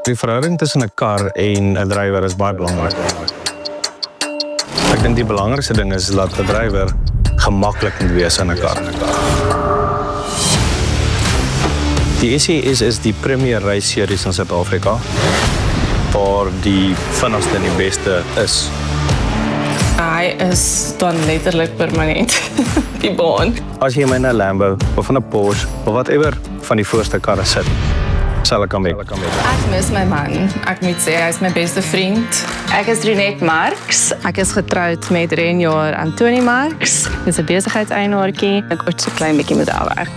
Die verhouding tussen 'n kar en 'n drywer is baie belangrik. Ek dink die belangrikste ding is dat 'n drywer gemaklik moet wees in 'n kar. Die SES is die premier reisseries in Suid-Afrika, waar die vinnigste en die beste is. Hy is dan letterlik permanent die baan. As jy in 'n Lambo of in 'n Porsche of whatever van die voorste karre sit, sal ek hom mee. Ek mis my man. Ek moet sê hy is my beste vriend. Ek is Rinette Marx. Ek is getroud met renjaer Antoni Marx. Dis 'n besigheidseienaartjie. Ek word so klein bietjie modelwerk.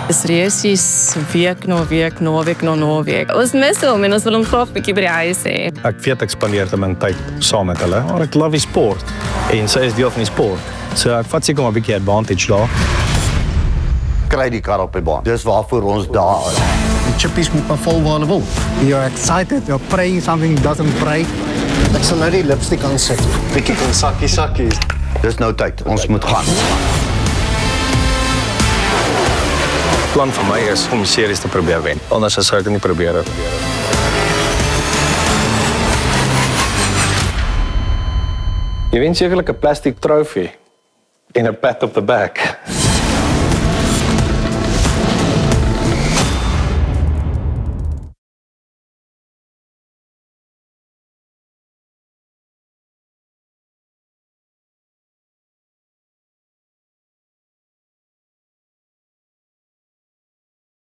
Dis reisies week na week, naweek na naweek. Ons mis hom en ons wil hom graag bietjie by die huis hê. Ek weet ek spandeer te min tyd saam met hulle, maar ek love die sport. En sy is deel van die sport. So ek vat seker maar 'n bietjie advantage daar. Kry die kar op die baan. Dis waarvoor ons daar is. Die chippies moet maar vol waar hulle wil. You're excited, you're praying something doesn't break. Ek sal nou die lipstick aansit. Bietjie van sakkie. Dis nou tyd. Ons moet gaan. Die plan vir my is om series te probeer wen. Anders sou ek dit nie probeer het. Jy wen sekerlik 'n plastic trofee en 'n pat op the back.